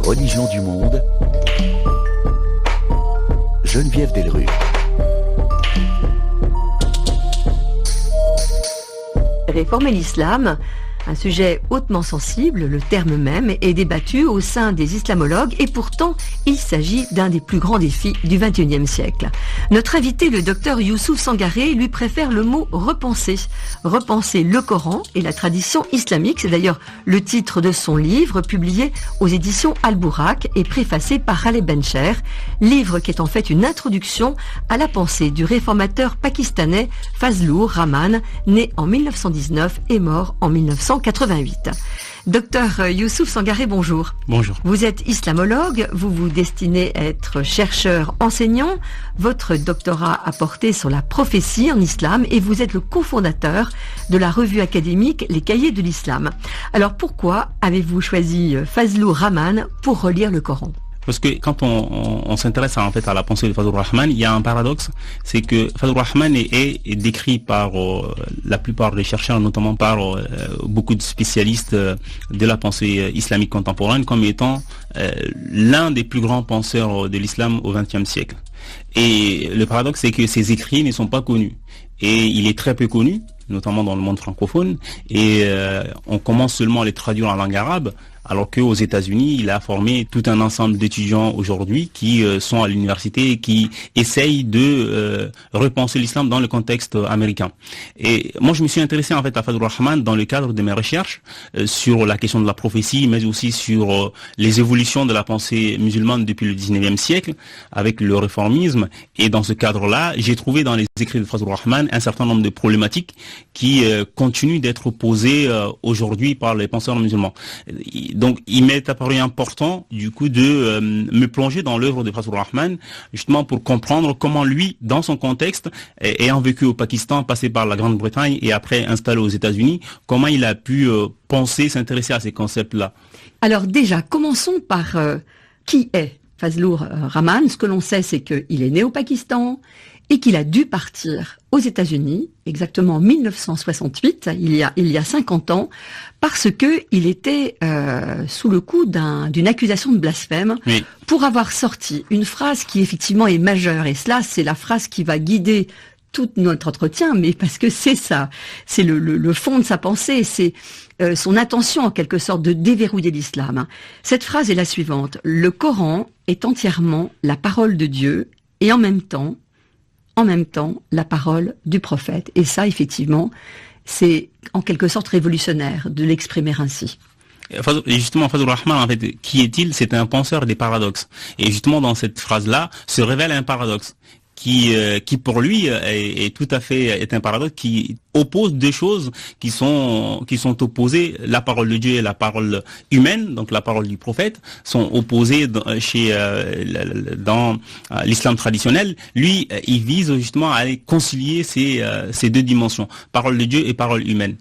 religions du monde, Geneviève Delruc. Réformer l'islam, un sujet hautement sensible, le terme même est débattu au sein des islamologues et pourtant il s'agit d'un des plus grands défis du XXIe siècle. Notre invité, le docteur Youssouf Sangaré, lui préfère le mot repenser. Repenser le Coran et la tradition islamique, c'est d'ailleurs le titre de son livre publié aux éditions Al-Bourak et préfacé par Khaled Bencher, livre qui est en fait une introduction à la pensée du réformateur pakistanais Fazlur Rahman, né en 1919 et mort en 1988. Docteur Youssouf Sangaré, bonjour. Bonjour. Vous êtes islamologue, vous vous destinez à être chercheur enseignant. Votre doctorat a porté sur la prophétie en islam et vous êtes le cofondateur de la revue académique Les Cahiers de l'Islam. Alors pourquoi avez-vous choisi Fazlur Rahman pour relire le Coran ? Parce que quand on s'intéresse à la pensée de Fazlur Rahman, il y a un paradoxe, c'est que Fazlur Rahman est décrit par la plupart des chercheurs, notamment par beaucoup de spécialistes de la pensée islamique contemporaine, comme étant l'un des plus grands penseurs de l'islam au XXe siècle. Et le paradoxe, c'est que ses écrits ne sont pas connus. Et il est très peu connu, notamment dans le monde francophone, et on commence seulement à les traduire en langue arabe, alors qu'aux États-Unis, il a formé tout un ensemble d'étudiants aujourd'hui qui sont à l'université et qui essayent de repenser l'islam dans le contexte américain. Et moi, je me suis intéressé à Fazlur Rahman dans le cadre de mes recherches sur la question de la prophétie, mais aussi sur les évolutions de la pensée musulmane depuis le XIXe siècle, avec le réformisme. Et dans ce cadre-là, j'ai trouvé dans les écrits de Fazlur Rahman un certain nombre de problématiques qui continuent d'être posées aujourd'hui par les penseurs musulmans. Donc, il m'est apparu important, du coup, de me plonger dans l'œuvre de Fazlur Rahman, justement pour comprendre comment lui, dans son contexte, ayant vécu au Pakistan, passé par la Grande-Bretagne et après installé aux États-Unis, comment il a pu penser, s'intéresser à ces concepts-là. Alors déjà, commençons par qui est Fazlur Rahman. Ce que l'on sait, c'est qu'il est né au Pakistan et qu'il a dû partir aux États-Unis, exactement en 1968, il y a 50 ans, parce que il était sous le coup d'une accusation de blasphème, oui, pour avoir sorti une phrase qui effectivement est majeure. Et cela, c'est la phrase qui va guider tout notre entretien, mais parce que c'est ça, c'est le fond de sa pensée, c'est son intention en quelque sorte de déverrouiller l'islam. Cette phrase est la suivante: le Coran est entièrement la parole de Dieu et en même temps la parole du prophète. Et ça, effectivement, c'est en quelque sorte révolutionnaire de l'exprimer ainsi. Justement, Fazlur Rahman, qui est-il? C'est un penseur des paradoxes. Et justement, dans cette phrase-là, se révèle un paradoxe qui pour lui est un paradoxe qui oppose deux choses qui sont opposées. La parole de Dieu et la parole humaine, donc la parole du prophète, sont opposées dans l'islam traditionnel. Lui, il vise justement à concilier ces deux dimensions, parole de Dieu et parole humaine.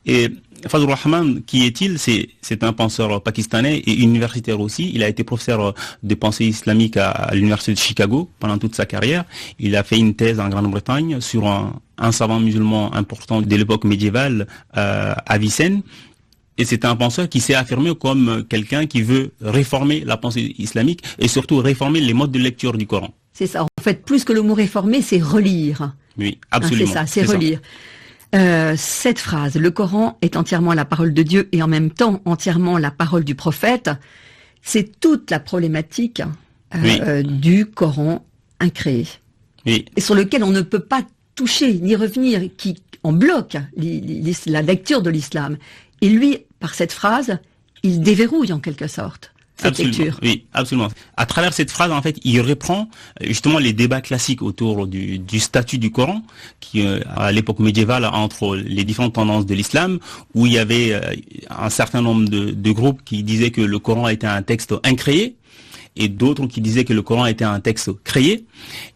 Et Fazlur Rahman, qui est-il? C'est un penseur pakistanais et universitaire aussi. Il a été professeur de pensée islamique à l'université de Chicago pendant toute sa carrière. Il a fait une thèse en Grande-Bretagne sur un savant musulman important de l'époque médiévale, Avicenne. Et c'est un penseur qui s'est affirmé comme quelqu'un qui veut réformer la pensée islamique et surtout réformer les modes de lecture du Coran. C'est ça. En fait, plus que le mot réformer, c'est relire. Oui, absolument. C'est ça, c'est relire. Cette phrase, le Coran est entièrement la parole de Dieu et en même temps entièrement la parole du prophète, c'est toute la problématique du Coran incréé. Oui. Et sur lequel on ne peut pas toucher ni revenir, qui en bloque la lecture de l'islam. Et lui, par cette phrase, il déverrouille en quelque sorte cette lecture. Oui, absolument. À travers cette phrase, en fait, il reprend justement les débats classiques autour du statut du Coran, qui à l'époque médiévale, entre les différentes tendances de l'islam, où il y avait un certain nombre de groupes qui disaient que le Coran était un texte incréé, et d'autres qui disaient que le Coran était un texte créé.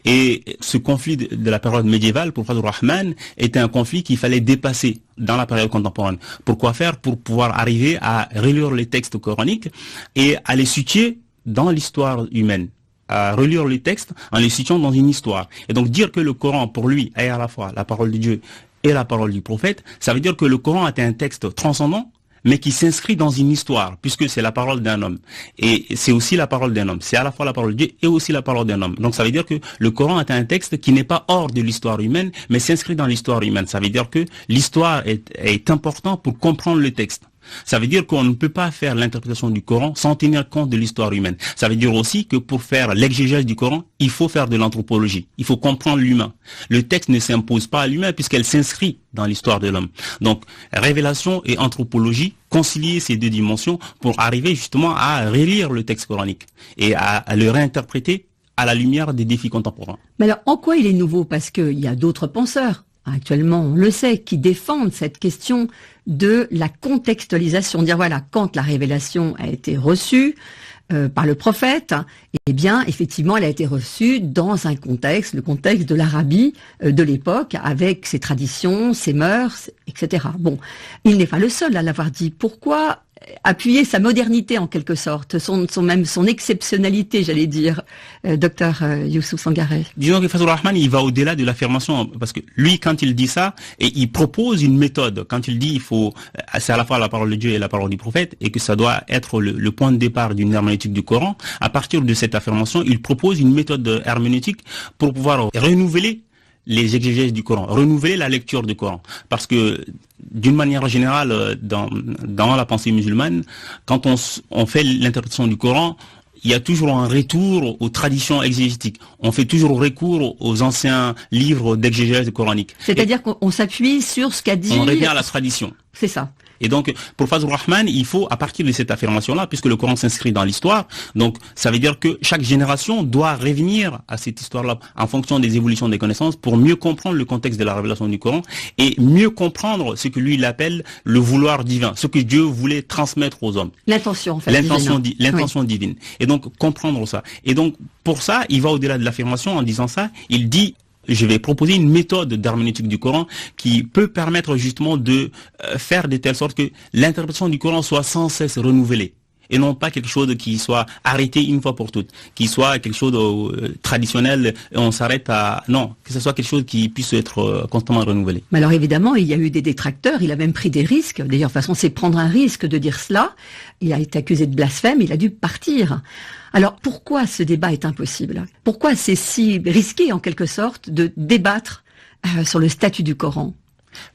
Et ce conflit de la période médiévale, pour Fazlur Rahman, était un conflit qu'il fallait dépasser dans la période contemporaine. Pourquoi faire? Pour pouvoir arriver à relire les textes coraniques et à les situer dans l'histoire humaine, à relire les textes en les situant dans une histoire. Et donc dire que le Coran, pour lui, est à la fois la parole de Dieu et la parole du prophète, ça veut dire que le Coran est un texte transcendant, mais qui s'inscrit dans une histoire, puisque c'est la parole d'un homme. Et c'est aussi la parole d'un homme. C'est à la fois la parole de Dieu et aussi la parole d'un homme. Donc ça veut dire que le Coran est un texte qui n'est pas hors de l'histoire humaine, mais s'inscrit dans l'histoire humaine. Ça veut dire que l'histoire est importante pour comprendre le texte. Ça veut dire qu'on ne peut pas faire l'interprétation du Coran sans tenir compte de l'histoire humaine. Ça veut dire aussi que pour faire l'exégèse du Coran, il faut faire de l'anthropologie. Il faut comprendre l'humain. Le texte ne s'impose pas à l'humain puisqu'elle s'inscrit dans l'histoire de l'homme. Donc, révélation et anthropologie, concilier ces deux dimensions pour arriver justement à relire le texte coranique et à le réinterpréter à la lumière des défis contemporains. Mais alors, en quoi il est nouveau? Parce qu'il y a d'autres penseurs, actuellement, on le sait, qui défendent cette question de la contextualisation. Dire voilà, quand la révélation a été reçue par le prophète, eh bien, effectivement, elle a été reçue dans un contexte, le contexte de l'Arabie de l'époque, avec ses traditions, ses mœurs, etc. Bon, il n'est pas le seul à l'avoir dit. Pourquoi appuyer sa modernité en quelque sorte, son exceptionnalité, j'allais dire, docteur Youssouf Sangaré? Disons que Fazlur Rahman, il va au-delà de l'affirmation, parce que lui, quand il dit ça, et il propose une méthode, quand il dit c'est à la fois la parole de Dieu et la parole du prophète, et que ça doit être le point de départ d'une herméneutique du Coran, à partir de cette affirmation, il propose une méthode herméneutique pour pouvoir renouveler les exégèses du Coran, renouveler la lecture du Coran. Parce que, d'une manière générale, dans la pensée musulmane, quand on fait l'interprétation du Coran, il y a toujours un retour aux traditions exégétiques. On fait toujours recours aux anciens livres d'exégèse coranique. C'est-à-dire qu'on s'appuie sur ce qu'a dit... On revient à la tradition. C'est ça. Et donc, pour Fazlur Rahman, il faut, à partir de cette affirmation-là, puisque le Coran s'inscrit dans l'histoire, donc ça veut dire que chaque génération doit revenir à cette histoire-là en fonction des évolutions des connaissances pour mieux comprendre le contexte de la révélation du Coran et mieux comprendre ce que lui il appelle le vouloir divin, ce que Dieu voulait transmettre aux hommes. L'intention, en fait. L'intention divine. Et donc, comprendre ça. Et donc, pour ça, il va au-delà de l'affirmation en disant ça, il dit... Je vais proposer une méthode d'herméneutique du Coran qui peut permettre justement de faire de telle sorte que l'interprétation du Coran soit sans cesse renouvelée et non pas quelque chose qui soit arrêté une fois pour toutes, qui soit quelque chose de traditionnel et on s'arrête à... Non, que ce soit quelque chose qui puisse être constamment renouvelé. Mais alors évidemment, il y a eu des détracteurs, il a même pris des risques. D'ailleurs, de toute façon, c'est prendre un risque de dire cela. Il a été accusé de blasphème, il a dû partir. Alors pourquoi ce débat est impossible? Pourquoi c'est si risqué en quelque sorte de débattre sur le statut du Coran?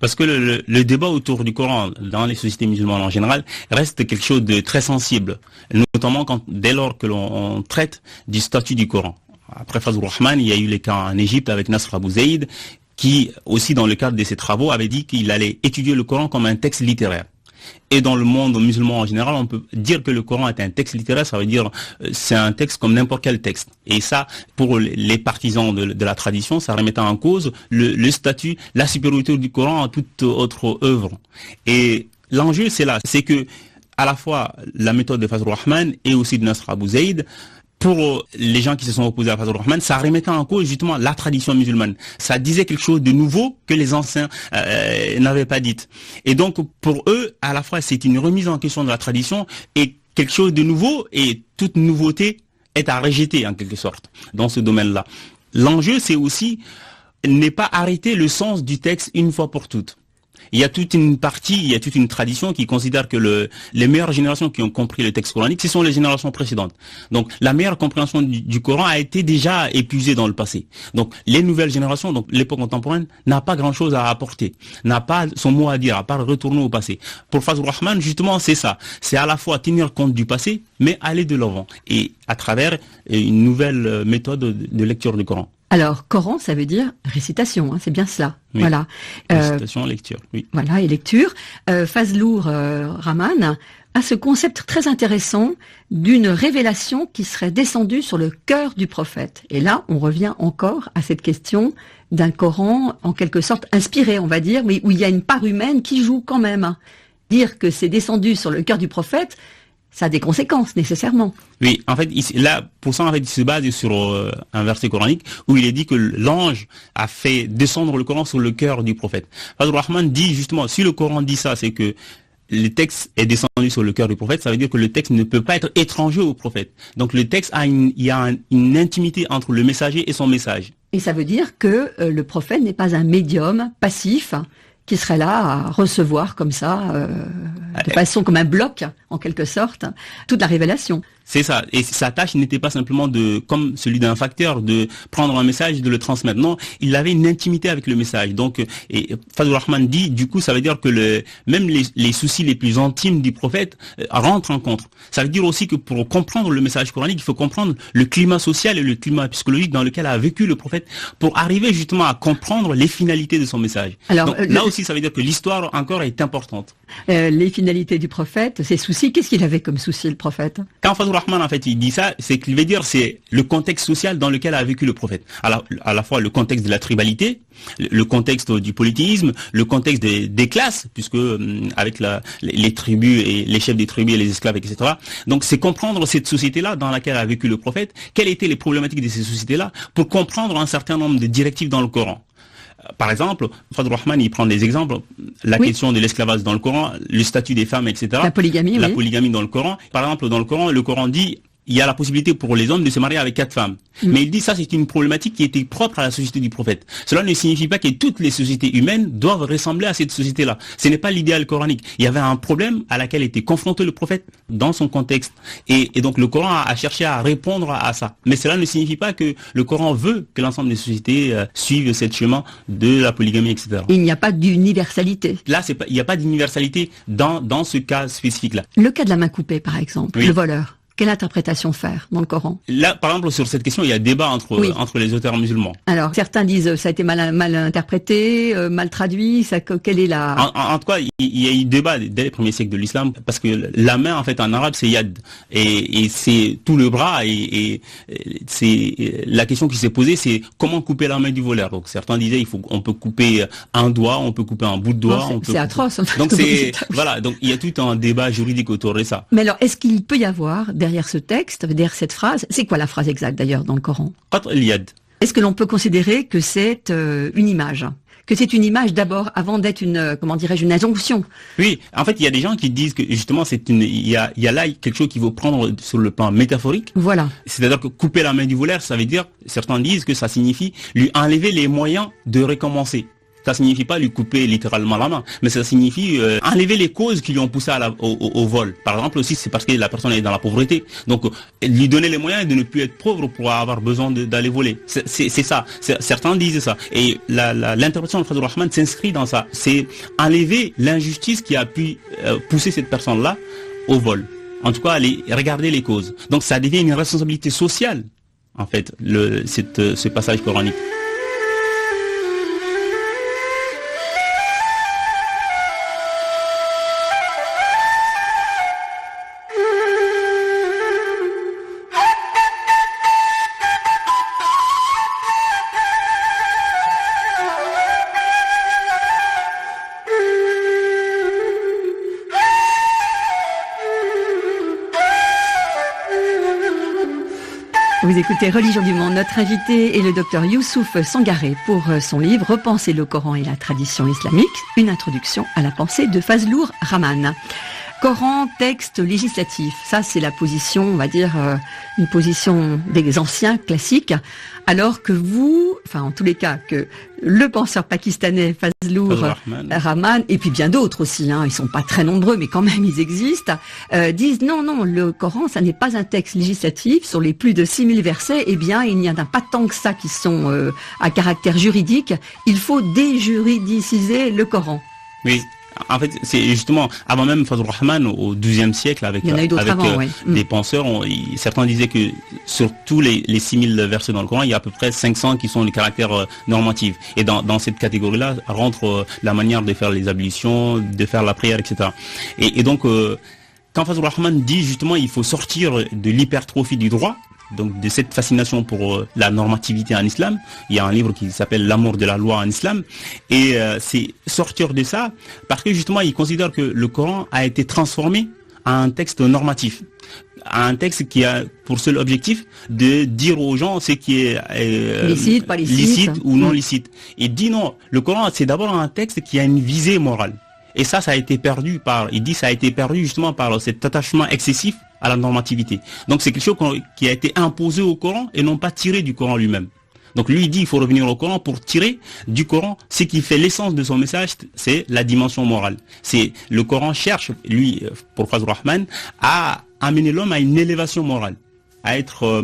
Parce que le débat autour du Coran dans les sociétés musulmanes en général reste quelque chose de très sensible, notamment dès lors que l'on traite du statut du Coran. Après Fazlur Rahman, il y a eu les cas en Égypte avec Nasr Abou Zaïd, qui aussi dans le cadre de ses travaux avait dit qu'il allait étudier le Coran comme un texte littéraire. Et dans le monde musulman en général, on peut dire que le Coran est un texte littéraire, ça veut dire c'est un texte comme n'importe quel texte. Et ça, pour les partisans de la tradition, ça remettait en cause le statut, la supériorité du Coran à toute autre œuvre. Et l'enjeu, c'est là, c'est que à la fois la méthode de Fazlur Rahman et aussi de Nasr Abou Zaïd, pour les gens qui se sont opposés à Fazlur Rahman, ça remettait en cause justement la tradition musulmane. Ça disait quelque chose de nouveau que les anciens n'avaient pas dit. Et donc, pour eux, à la fois, c'est une remise en question de la tradition et quelque chose de nouveau, et toute nouveauté est à rejeter en quelque sorte dans ce domaine-là. L'enjeu, c'est aussi ne pas arrêter le sens du texte une fois pour toutes. Il y a toute une partie, il y a toute une tradition qui considère que les meilleures générations qui ont compris le texte coranique, ce sont les générations précédentes. Donc la meilleure compréhension du Coran a été déjà épuisée dans le passé. Donc les nouvelles générations, donc l'époque contemporaine, n'a pas grand-chose à apporter, n'a pas son mot à dire, à part retourner au passé. Pour Fazlur Rahman, justement, c'est ça. C'est à la fois tenir compte du passé, mais aller de l'avant. Et à travers une nouvelle méthode de lecture du Coran. Alors, Coran, ça veut dire récitation, hein, c'est bien cela. Oui. Voilà. Récitation, lecture, oui. Voilà, et lecture. Fazlur Rahman a ce concept très intéressant d'une révélation qui serait descendue sur le cœur du prophète. Et là, on revient encore à cette question d'un Coran, en quelque sorte inspiré, on va dire, mais où il y a une part humaine qui joue quand même. Dire que c'est descendu sur le cœur du prophète, ça a des conséquences, nécessairement. Oui, en fait, là, pour ça, en fait, il se base sur un verset coranique où il est dit que l'ange a fait descendre le Coran sur le cœur du prophète. Fazlur Rahman dit justement, si le Coran dit ça, c'est que le texte est descendu sur le cœur du prophète, ça veut dire que le texte ne peut pas être étranger au prophète. Donc le texte il y a une intimité entre le messager et son message. Et ça veut dire que le prophète n'est pas un médium passif qui serait là à recevoir comme ça de façon comme un bloc, en quelque sorte, toute la révélation. C'est ça. Et sa tâche n'était pas simplement comme celui d'un facteur, de prendre un message et de le transmettre. Non, il avait une intimité avec le message. Donc, et Fazlur Rahman dit, du coup, ça veut dire que même les soucis les plus intimes du prophète rentrent en compte. Ça veut dire aussi que pour comprendre le message coranique, il faut comprendre le climat social et le climat psychologique dans lequel a vécu le prophète pour arriver justement à comprendre les finalités de son message. Alors, donc, là aussi, ça veut dire que l'histoire encore est importante. Les finalités du prophète, ses soucis, qu'est-ce qu'il avait comme souci, le prophète? Quand Fazlur Rahman, en fait, il dit ça, c'est qu'il veut dire, c'est le contexte social dans lequel a vécu le prophète. À la fois le contexte de la tribalité, le contexte du polythéisme, le contexte des classes, puisque avec les tribus et les chefs des tribus et les esclaves, etc. Donc c'est comprendre cette société-là dans laquelle a vécu le prophète, quelles étaient les problématiques de ces sociétés-là, pour comprendre un certain nombre de directives dans le Coran. Par exemple, Fazlur Rahman, il prend des exemples, la question de l'esclavage dans le Coran, le statut des femmes, etc. La polygamie, La polygamie dans le Coran. Par exemple, dans le Coran dit, il y a la possibilité pour les hommes de se marier avec 4 femmes. Mais il dit ça, c'est une problématique qui était propre à la société du prophète. Cela ne signifie pas que toutes les sociétés humaines doivent ressembler à cette société-là. Ce n'est pas l'idéal coranique. Il y avait un problème à laquelle était confronté le prophète dans son contexte. Et donc le Coran a cherché à répondre à ça. Mais cela ne signifie pas que le Coran veut que l'ensemble des sociétés suivent ce chemin de la polygamie, etc. Il n'y a pas d'universalité. Là, il n'y a pas d'universalité dans ce cas spécifique-là. Le cas de la main coupée, par exemple, le voleur. Quelle interprétation faire dans le Coran? Là, par exemple, sur cette question, il y a débat entre les auteurs musulmans. Alors, certains disent ça a été mal interprété, mal traduit. Quelle est la... En tout cas, il y a eu débat dès les premiers siècles de l'islam, parce que la main, en fait, en arabe, c'est yad, et c'est tout le bras, et c'est la question qui s'est posée, c'est comment couper la main du voleur. Donc certains disaient on peut couper un doigt, on peut couper un bout de doigt. C'est atroce. En fait. Donc voilà, donc il y a tout un débat juridique autour de ça. Mais alors, est-ce qu'il peut y avoir derrière ce texte, derrière cette phrase, c'est quoi la phrase exacte d'ailleurs dans le Coran? Est-ce que l'on peut considérer que c'est une image? Que c'est une image d'abord avant d'être une, comment dirais-je, une injonction? Oui, en fait, il y a des gens qui disent que justement il y a là quelque chose qu'il faut prendre sur le plan métaphorique. Voilà. C'est-à-dire que couper la main du voleur, ça veut dire, certains disent que ça signifie lui enlever les moyens de recommencer. Ça signifie pas lui couper littéralement la main, mais ça signifie enlever les causes qui lui ont poussé au vol. Par exemple aussi, c'est parce que la personne est dans la pauvreté. Donc, lui donner les moyens de ne plus être pauvre pour avoir besoin d'aller voler. C'est ça. Certains disent ça. Et l'interprétation de Fazlur Rahman s'inscrit dans ça. C'est enlever l'injustice qui a pu pousser cette personne-là au vol. En tout cas, regarder les causes. Donc, ça devient une responsabilité sociale, en fait, ce passage coranique. Vous écoutez Religion du Monde. Notre invité est le docteur Youssouf Sangaré pour son livre Repenser le Coran et la tradition islamique, une introduction à la pensée de Fazlur Rahman. Coran, texte législatif, ça c'est la position, on va dire, une position des anciens classiques, alors que vous, enfin en tous les cas, que le penseur pakistanais Fazlur Rahman, et puis bien d'autres aussi, ils sont pas très nombreux, mais quand même ils existent, disent non, le Coran, ça n'est pas un texte législatif, sur les plus de 6000 versets, eh bien il n'y en a pas tant que ça qui sont à caractère juridique, il faut déjuridiciser le Coran. Oui. En fait, c'est justement, avant même Fazlur Rahman, au XIIe siècle, avec des penseurs, certains disaient que sur tous les 6000 versets dans le Coran, il y a à peu près 500 qui sont de caractère normatif. Et dans cette catégorie-là rentre la manière de faire les ablutions, de faire la prière, etc. Et donc, quand Fazlur Rahman dit justement il faut sortir de l'hypertrophie du droit, donc de cette fascination pour la normativité en islam, il y a un livre qui s'appelle L'amour de la loi en islam, et c'est sortir de ça parce que justement il considère que le Coran a été transformé en un texte normatif, un texte qui a pour seul objectif de dire aux gens ce qui est licite, pas licite ou non licite. Et dit non, le Coran c'est d'abord un texte qui a une visée morale. Et ça a été perdu justement par cet attachement excessif à la normativité. Donc c'est quelque chose qui a été imposé au Coran et non pas tiré du Coran lui-même. Donc lui il dit il faut revenir au Coran pour tirer du Coran ce qui fait l'essence de son message, c'est la dimension morale. C'est le Coran cherche, lui, pour Fazlur Rahman, à amener l'homme à une élévation morale, à être,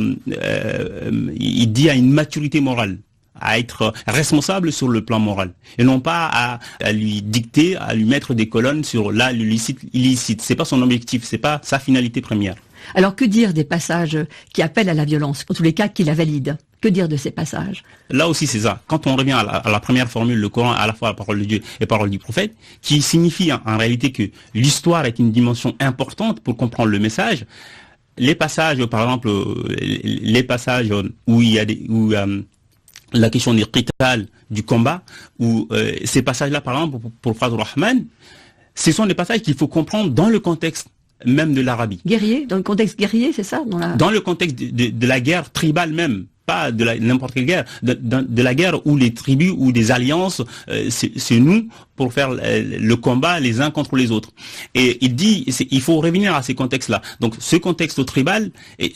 il dit à une maturité morale, à être responsable sur le plan moral, et non pas à lui dicter, à lui mettre des colonnes sur là le licite, illicite. C'est pas son objectif, c'est pas sa finalité première. Alors que dire des passages qui appellent à la violence, en tous les cas qui la valident? Que dire de ces passages? Là aussi c'est ça. Quand on revient à la première formule, le Coran à la fois la parole de Dieu et parole du prophète, qui signifie en réalité que l'histoire est une dimension importante pour comprendre le message. Les passages, par exemple, les passages où il y a la question des qital, du combat, où ces passages-là, par exemple, pour Fazlur Rahman, ce sont des passages qu'il faut comprendre dans le contexte même de l'Arabie. Guerrier, dans le contexte guerrier, c'est ça? Dans le contexte de la guerre tribale même, pas de n'importe quelle guerre, de la guerre où les tribus ou des alliances se nouent pour faire le combat les uns contre les autres. Et il dit, il faut revenir à ces contextes-là. Donc ce contexte tribal,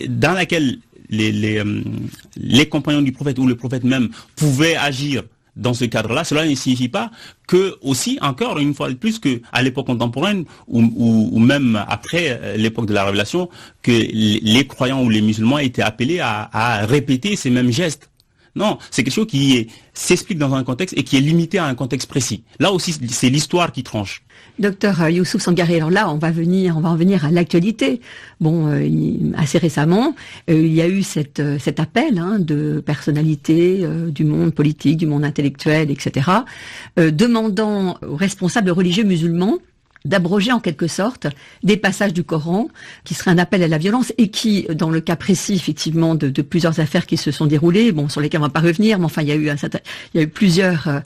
dans lequel les compagnons du prophète ou le prophète même pouvaient agir dans ce cadre-là, cela ne signifie pas que aussi, encore une fois de plus, que à l'époque contemporaine ou même après l'époque de la révélation, que les croyants ou les musulmans étaient appelés à répéter ces mêmes gestes. Non, c'est quelque chose qui s'explique dans un contexte et qui est limité à un contexte précis. Là aussi, c'est l'histoire qui tranche. Docteur Youssouf Sangaré, alors là, on va en venir à l'actualité. Bon, assez récemment, il y a eu cet appel de personnalités du monde politique, du monde intellectuel, etc., demandant aux responsables religieux musulmans d'abroger en quelque sorte des passages du Coran qui seraient un appel à la violence et qui, dans le cas précis effectivement de plusieurs affaires qui se sont déroulées, bon sur lesquelles on va pas revenir, mais enfin il y a eu plusieurs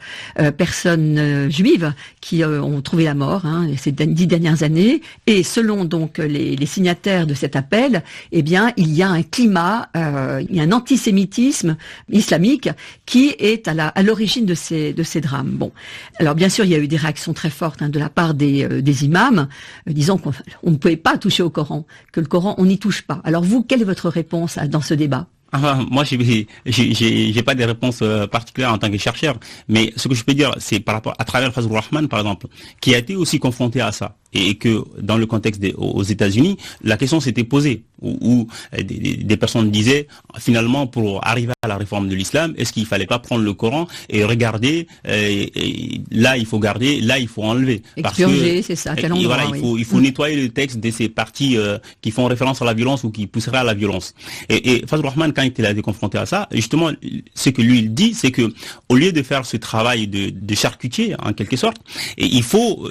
personnes juives qui ont trouvé la mort ces 10 dernières années, et selon donc les signataires de cet appel, eh bien il y a un climat, il y a un antisémitisme islamique qui est à l'origine de ces drames. Bon, alors bien sûr il y a eu des réactions très fortes de la part des imams, disant qu'on ne pouvait pas toucher au Coran, que le Coran, on n'y touche pas. Alors vous, quelle est votre réponse dans ce débat? Enfin, moi, j'ai pas des réponses particulières en tant que chercheur, mais ce que je peux dire, c'est par rapport à travers Fazlur Rahman, par exemple, qui a été aussi confronté à ça, et que dans le contexte aux États-Unis, la question s'était posée, où des personnes disaient finalement, pour arriver à la réforme de l'islam, est-ce qu'il fallait pas prendre le Coran et regarder, et là il faut garder, là il faut enlever, expurger, c'est ça, à tel endroit, voilà, il faut nettoyer le texte de ces parties qui font référence à la violence ou qui pousseraient à la violence. Et Fazlur Rahman, quand il a été confronté à ça, justement, ce que lui il dit, c'est que au lieu de faire ce travail de charcutier en quelque sorte, il faut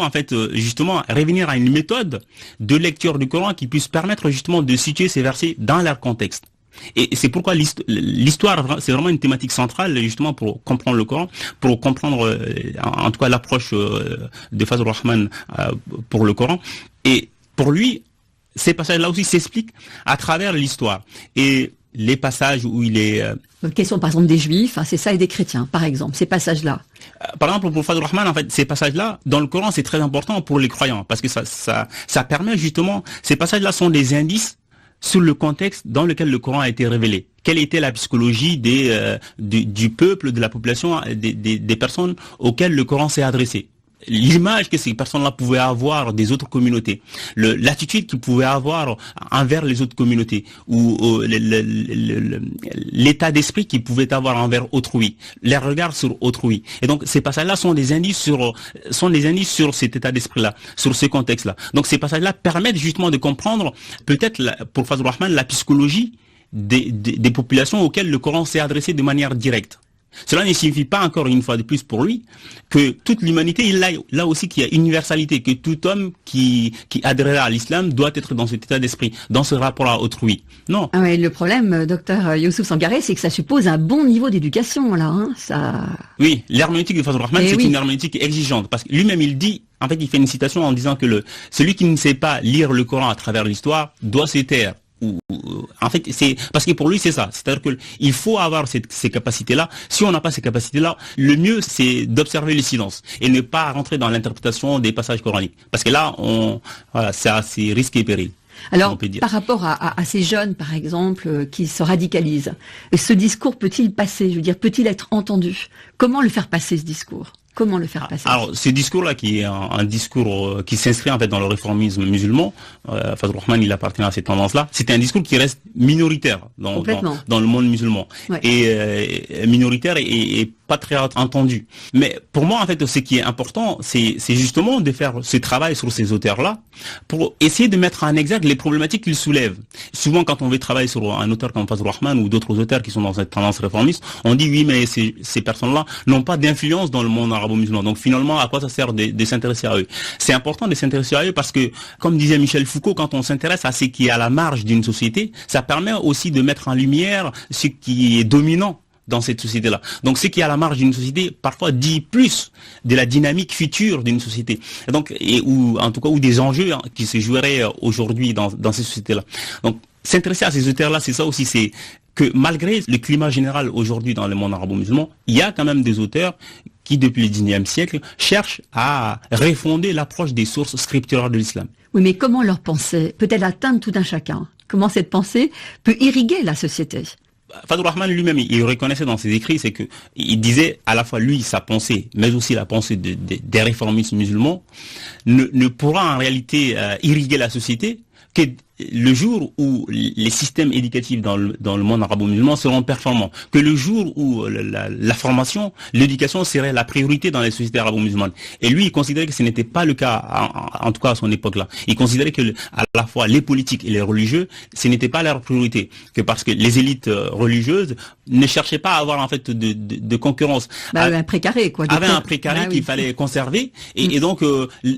en fait justement revenir à une méthode de lecture du Coran qui puisse permettre justement de situer ces versets dans leur contexte. Et c'est pourquoi l'histoire, c'est vraiment une thématique centrale justement pour comprendre le Coran, pour comprendre en tout cas l'approche de Fazlur Rahman pour le Coran. Et pour lui, ces passages-là aussi s'expliquent à travers l'histoire. Et les passages où il est... question par exemple des juifs, c'est ça, et des chrétiens, par exemple, ces passages-là. Par exemple, pour Fazlur Rahman, en fait, ces passages-là, dans le Coran, c'est très important pour les croyants, parce que ça permet justement... Ces passages-là sont des indices sur le contexte dans lequel le Coran a été révélé. Quelle était la psychologie du peuple, de la population, des personnes auxquelles le Coran s'est adressé. L'image que ces personnes-là pouvaient avoir des autres communautés, l'attitude qu'ils pouvaient avoir envers les autres communautés, ou l'état d'esprit qu'ils pouvaient avoir envers autrui, les regards sur autrui. Et donc ces passages-là sont des indices sur cet état d'esprit-là, sur ce contexte-là. Donc ces passages-là permettent justement de comprendre peut-être pour Fazlur Rahman la psychologie des populations auxquelles le Coran s'est adressé de manière directe. Cela ne signifie pas encore une fois de plus pour lui que toute l'humanité, il a là aussi qu'il y a universalité, que tout homme qui adhérera à l'islam doit être dans cet état d'esprit, dans ce rapport à autrui. Non. Ah ouais, le problème, docteur Youssouf Sangaré, c'est que ça suppose un bon niveau d'éducation, là. Ça... Oui, l'herméneutique de Fazlur Rahman, une herméneutique exigeante, parce que lui-même il dit, en fait, il fait une citation en disant que celui qui ne sait pas lire le Coran à travers l'histoire doit se taire. En fait, c'est parce que pour lui c'est ça, c'est-à-dire que il faut avoir ces capacités-là. Si on n'a pas ces capacités-là, le mieux c'est d'observer le silence et ne pas rentrer dans l'interprétation des passages coraniques, parce que là, c'est risque et péril. Alors, on peut dire. par rapport à ces jeunes, par exemple, qui se radicalisent, ce discours peut-il passer? Je veux dire, peut-il être entendu? Comment le faire passer, ce discours? Comment le faire passer? Alors, ce discours-là, qui est un discours qui s'inscrit en fait dans le réformisme musulman, Fazlur Rahman, il appartient à cette tendance-là. C'est un discours qui reste minoritaire dans le monde musulman, ouais. Et minoritaire et pas très entendu. Mais pour moi, en fait, ce qui est important, c'est justement de faire ce travail sur ces auteurs-là pour essayer de mettre en exergue les problématiques qu'ils soulèvent. Souvent, quand on veut travailler sur un auteur comme Fazlur Rahman ou d'autres auteurs qui sont dans cette tendance réformiste, on dit oui, mais ces personnes-là n'ont pas d'influence dans le monde arabo-musulman. Donc finalement, à quoi ça sert de s'intéresser à eux? C'est important de s'intéresser à eux parce que, comme disait Michel Foucault, quand on s'intéresse à ce qui est à la marge d'une société, ça permet aussi de mettre en lumière ce qui est dominant dans cette société-là. Donc ce qui est à la marge d'une société parfois dit plus de la dynamique future d'une société. Et donc, ou en tout cas, ou des enjeux qui se joueraient aujourd'hui dans ces sociétés-là. Donc s'intéresser à ces auteurs-là, c'est ça aussi, c'est que malgré le climat général aujourd'hui dans le monde arabo-musulman, il y a quand même des auteurs qui, depuis le XIXe siècle, cherchent à refonder l'approche des sources scripturales de l'islam. Oui, mais comment leur pensée peut-elle atteindre tout un chacun? Comment cette pensée peut irriguer la société? Fazlur Rahman lui-même, il reconnaissait dans ses écrits, c'est que il disait à la fois lui, sa pensée, mais aussi la pensée des réformistes musulmans, ne pourra en réalité irriguer la société que le jour où les systèmes éducatifs dans le monde arabo-musulman seront performants, que le jour où la formation, l'éducation serait la priorité dans les sociétés arabo-musulmanes. Et lui, il considérait que ce n'était pas le cas, en tout cas à son époque-là. Il considérait que à la fois les politiques et les religieux, ce n'était pas leur priorité, que parce que les élites religieuses ne cherchaient pas à avoir en fait de concurrence. Un précaré, quoi. Avaient un précaré qu'il fallait conserver, et donc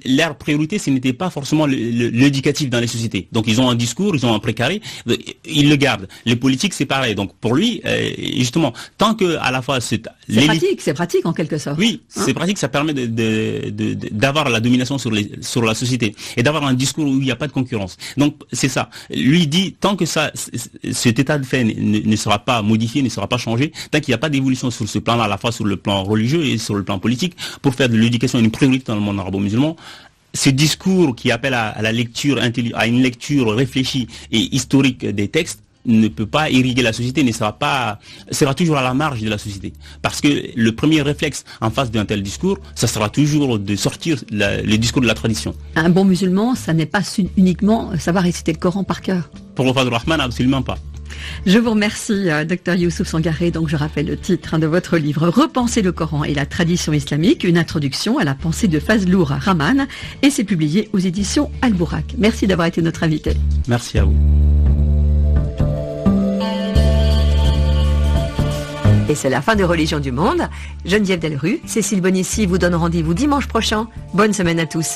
leur priorité, ce n'était pas forcément l'éducatif dans les sociétés. Donc ils ont un discours, ils ont un précaré, ils le gardent. Les politiques, c'est pareil. Donc pour lui, justement, tant que à la fois c'est pratique en quelque sorte. Oui, c'est pratique, ça permet d'avoir la domination sur la société et d'avoir un discours où il n'y a pas de concurrence. Donc c'est ça. Lui dit tant que cet état de fait ne sera pas modifié, ne sera pas changé, tant qu'il n'y a pas d'évolution sur ce plan-là, à la fois sur le plan religieux et sur le plan politique, pour faire de l'éducation une priorité dans le monde arabo-musulman. Ce discours qui appelle à une lecture réfléchie et historique des textes ne peut pas irriguer la société, sera toujours à la marge de la société. Parce que le premier réflexe en face d'un tel discours, ça sera toujours de sortir le discours de la tradition. Un bon musulman, ça n'est pas uniquement savoir réciter le Coran par cœur. Pour Fazlur Rahman, absolument pas. Je vous remercie, Dr Youssouf Sangaré. Donc je rappelle le titre de votre livre, Repenser le Coran et la tradition islamique, une introduction à la pensée de Fazlur Rahman, et c'est publié aux éditions Al-Bourak. Merci d'avoir été notre invité. Merci à vous. Et c'est la fin de Religion du Monde. Geneviève Delrue, Cécile Bonissi vous donne rendez-vous dimanche prochain. Bonne semaine à tous.